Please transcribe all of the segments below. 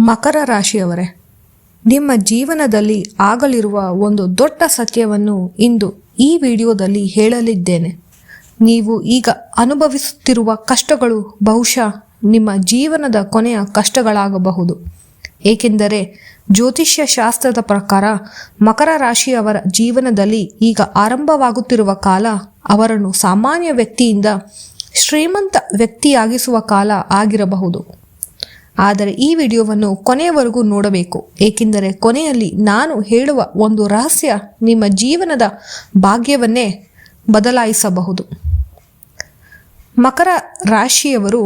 ಮಕರ ರಾಶಿಯವರೇ, ನಿಮ್ಮ ಜೀವನದಲ್ಲಿ ಆಗಲಿರುವ ಒಂದು ದೊಡ್ಡ ಸತ್ಯವನ್ನು ಇಂದು ಈ ವಿಡಿಯೋದಲ್ಲಿ ಹೇಳಲಿದ್ದೇನೆ. ನೀವು ಈಗ ಅನುಭವಿಸುತ್ತಿರುವ ಕಷ್ಟಗಳು ಬಹುಶಃ ನಿಮ್ಮ ಜೀವನದ ಕೊನೆಯ ಕಷ್ಟಗಳಾಗಬಹುದು. ಏಕೆಂದರೆ ಜ್ಯೋತಿಷ್ಯ ಶಾಸ್ತ್ರದ ಪ್ರಕಾರ ಮಕರ ರಾಶಿಯವರ ಜೀವನದಲ್ಲಿ ಈಗ ಆರಂಭವಾಗುತ್ತಿರುವ ಕಾಲ ಅವರನ್ನು ಸಾಮಾನ್ಯ ವ್ಯಕ್ತಿಯಿಂದ ಶ್ರೀಮಂತ ವ್ಯಕ್ತಿಯಾಗಿಸುವ ಕಾಲ ಆಗಿರಬಹುದು. ಆದರೆ ಈ ವಿಡಿಯೋವನ್ನು ಕೊನೆಯವರೆಗೂ ನೋಡಬೇಕು, ಏಕೆಂದರೆ ಕೊನೆಯಲ್ಲಿ ನಾನು ಹೇಳುವ ಒಂದು ರಹಸ್ಯ ನಿಮ್ಮ ಜೀವನದ ಭಾಗ್ಯವನ್ನೇ ಬದಲಾಯಿಸಬಹುದು. ಮಕರ ರಾಶಿಯವರು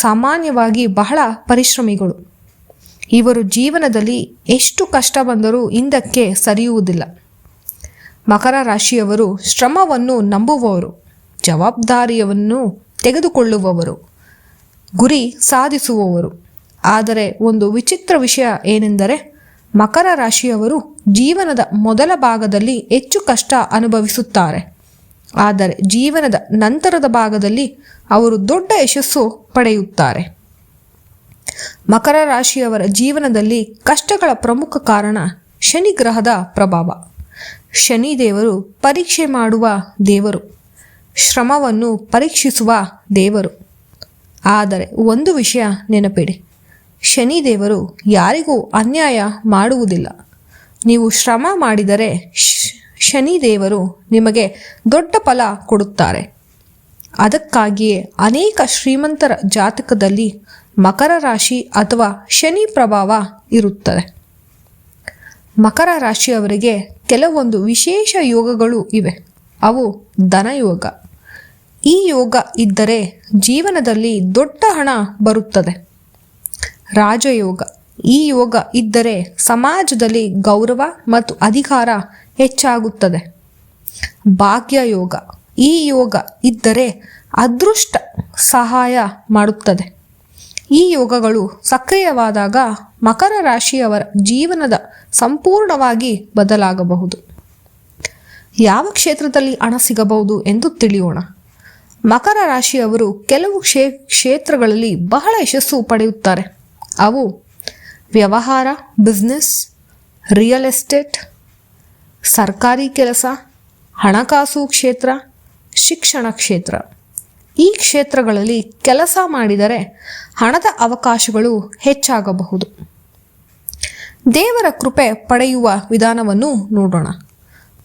ಸಾಮಾನ್ಯವಾಗಿ ಬಹಳ ಪರಿಶ್ರಮಿಗಳು. ಇವರು ಜೀವನದಲ್ಲಿ ಎಷ್ಟು ಕಷ್ಟ ಬಂದರೂ ಹಿಂದಕ್ಕೆ ಸರಿಯುವುದಿಲ್ಲ. ಮಕರ ರಾಶಿಯವರು ಶ್ರಮವನ್ನು ನಂಬುವವರು, ಜವಾಬ್ದಾರಿಯನ್ನು ತೆಗೆದುಕೊಳ್ಳುವವರು, ಗುರಿ ಸಾಧಿಸುವವರು. ಆದರೆ ಒಂದು ವಿಚಿತ್ರ ವಿಷಯ ಏನೆಂದರೆ ಮಕರ ರಾಶಿಯವರು ಜೀವನದ ಮೊದಲ ಭಾಗದಲ್ಲಿ ಹೆಚ್ಚು ಕಷ್ಟ ಅನುಭವಿಸುತ್ತಾರೆ. ಆದರೆ ಜೀವನದ ನಂತರದ ಭಾಗದಲ್ಲಿ ಅವರು ದೊಡ್ಡ ಯಶಸ್ಸು ಪಡೆಯುತ್ತಾರೆ. ಮಕರ ರಾಶಿಯವರ ಜೀವನದಲ್ಲಿ ಕಷ್ಟಗಳ ಪ್ರಮುಖ ಕಾರಣ ಶನಿ ಗ್ರಹದ ಪ್ರಭಾವ. ಶನಿ ದೇವರು ಪರೀಕ್ಷೆ ಮಾಡುವ ದೇವರು, ಶ್ರಮವನ್ನು ಪರೀಕ್ಷಿಸುವ ದೇವರು. ಆದರೆ ಒಂದು ವಿಷಯ ನೆನಪಿಡಿ, ಶನಿ ದೇವರು ಯಾರಿಗೂ ಅನ್ಯಾಯ ಮಾಡುವುದಿಲ್ಲ. ನೀವು ಶ್ರಮ ಮಾಡಿದರೆ ಶನಿ ದೇವರು ನಿಮಗೆ ದೊಡ್ಡ ಫಲ ಕೊಡುತ್ತಾರೆ. ಅದಕ್ಕಾಗಿಯೇ ಅನೇಕ ಶ್ರೀಮಂತರ ಜಾತಕದಲ್ಲಿ ಮಕರ ರಾಶಿ ಅಥವಾ ಶನಿ ಪ್ರಭಾವ ಇರುತ್ತದೆ. ಮಕರ ರಾಶಿಯವರಿಗೆ ಕೆಲವೊಂದು ವಿಶೇಷ ಯೋಗಗಳು ಇವೆ. ಅವು ಧನಯೋಗ. ಈ ಯೋಗ ಇದ್ದರೆ ಜೀವನದಲ್ಲಿ ದೊಡ್ಡ ಹಣ ಬರುತ್ತದೆ. ರಾಜಯೋಗ. ಈ ಯೋಗ ಇದ್ದರೆ ಸಮಾಜದಲ್ಲಿ ಗೌರವ ಮತ್ತು ಅಧಿಕಾರ ಹೆಚ್ಚಾಗುತ್ತದೆ. ಭಾಗ್ಯಯೋಗ. ಈ ಯೋಗ ಇದ್ದರೆ ಅದೃಷ್ಟ ಸಹಾಯ ಮಾಡುತ್ತದೆ. ಈ ಯೋಗಗಳು ಸಕ್ರಿಯವಾದಾಗ ಮಕರ ರಾಶಿಯವರ ಜೀವನದ ಸಂಪೂರ್ಣವಾಗಿ ಬದಲಾಗಬಹುದು. ಯಾವ ಕ್ಷೇತ್ರದಲ್ಲಿ ಹಣ ಸಿಗಬಹುದು ಎಂದು ತಿಳಿಯೋಣ. ಮಕರ ರಾಶಿಯವರು ಕೆಲವು ಕ್ಷೇತ್ರಗಳಲ್ಲಿ ಬಹಳ ಯಶಸ್ಸು ಪಡೆಯುತ್ತಾರೆ. ಅವು ವ್ಯವಹಾರ, ಬಿಸ್ನೆಸ್, ರಿಯಲ್ ಎಸ್ಟೇಟ್, ಸರ್ಕಾರಿ ಕೆಲಸ, ಹಣಕಾಸು ಕ್ಷೇತ್ರ, ಶಿಕ್ಷಣ ಕ್ಷೇತ್ರ. ಈ ಕ್ಷೇತ್ರಗಳಲ್ಲಿ ಕೆಲಸ ಮಾಡಿದರೆ ಹಣದ ಅವಕಾಶಗಳು ಹೆಚ್ಚಾಗಬಹುದು. ದೇವರ ಕೃಪೆ ಪಡೆಯುವ ವಿಧಾನವನ್ನು ನೋಡೋಣ.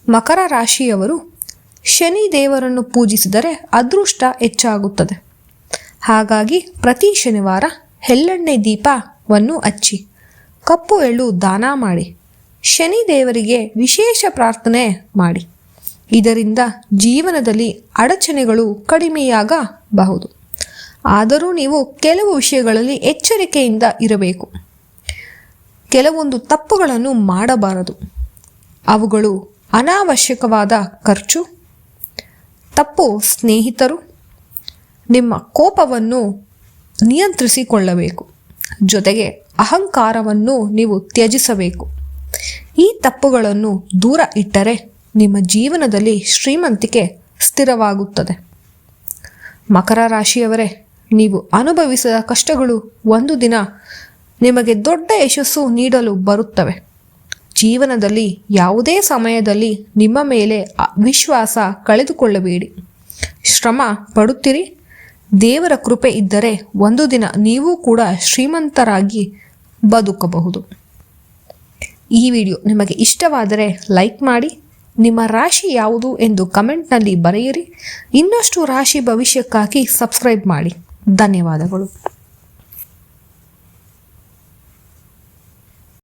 ಮಕರ ರಾಶಿಯವರು ಶನಿ ದೇವರನ್ನು ಪೂಜಿಸಿದರೆ ಅದೃಷ್ಟ ಹೆಚ್ಚಾಗುತ್ತದೆ. ಹಾಗಾಗಿ ಪ್ರತಿ ಶನಿವಾರ ಎಳ್ಳೆಣ್ಣೆ ದೀಪವನ್ನು ಹಚ್ಚಿ ಕಪ್ಪು ಎಳ್ಳು ದಾನ ಮಾಡಿ ಶನಿ ದೇವರಿಗೆ ವಿಶೇಷ ಪ್ರಾರ್ಥನೆ ಮಾಡಿ. ಇದರಿಂದ ಜೀವನದಲ್ಲಿ ಅಡಚಣೆಗಳು ಕಡಿಮೆಯಾಗಬಹುದು. ಆದರೂ ನೀವು ಕೆಲವು ವಿಷಯಗಳಲ್ಲಿ ಎಚ್ಚರಿಕೆಯಿಂದ ಇರಬೇಕು. ಕೆಲವೊಂದು ತಪ್ಪುಗಳನ್ನು ಮಾಡಬಾರದು. ಅವುಗಳು ಅನಾವಶ್ಯಕವಾದ ಖರ್ಚು, ತಪ್ಪು ಸ್ನೇಹಿತರು, ನಿಮ್ಮ ಕೋಪವನ್ನು ನಿಯಂತ್ರಿಸಿಕೊಳ್ಳಬೇಕು. ಜೊತೆಗೆ ಅಹಂಕಾರವನ್ನು ನೀವು ತ್ಯಜಿಸಬೇಕು. ಈ ತಪ್ಪುಗಳನ್ನು ದೂರ ಇಟ್ಟರೆ ನಿಮ್ಮ ಜೀವನದಲ್ಲಿ ಶ್ರೀಮಂತಿಕೆ ಸ್ಥಿರವಾಗುತ್ತದೆ. ಮಕರ ರಾಶಿಯವರೇ, ನೀವು ಅನುಭವಿಸಿದ ಕಷ್ಟಗಳು ಒಂದು ದಿನ ನಿಮಗೆ ದೊಡ್ಡ ಯಶಸ್ಸು ನೀಡಲು ಬರುತ್ತವೆ. ಜೀವನದಲ್ಲಿ ಯಾವುದೇ ಸಮಯದಲ್ಲಿ ನಿಮ್ಮ ಮೇಲೆ ವಿಶ್ವಾಸ ಕಳೆದುಕೊಳ್ಳಬೇಡಿ. ಶ್ರಮ ಪಡುತ್ತೀರಿ. ದೇವರ ಕೃಪೆ ಇದ್ದರೆ ಒಂದು ದಿನ ನೀವು ಕೂಡ ಶ್ರೀಮಂತರಾಗಿ ಬದುಕಬಹುದು. ಈ ವಿಡಿಯೋ ನಿಮಗೆ ಇಷ್ಟವಾದರೆ ಲೈಕ್ ಮಾಡಿ. ನಿಮ್ಮ ರಾಶಿ ಯಾವುದು ಎಂದು ಕಮೆಂಟ್ನಲ್ಲಿ ಬರೆಯಿರಿ. ಇನ್ನಷ್ಟು ರಾಶಿ ಭವಿಷ್ಯಕ್ಕಾಗಿ ಸಬ್ಸ್ಕ್ರೈಬ್ ಮಾಡಿ. ಧನ್ಯವಾದಗಳು.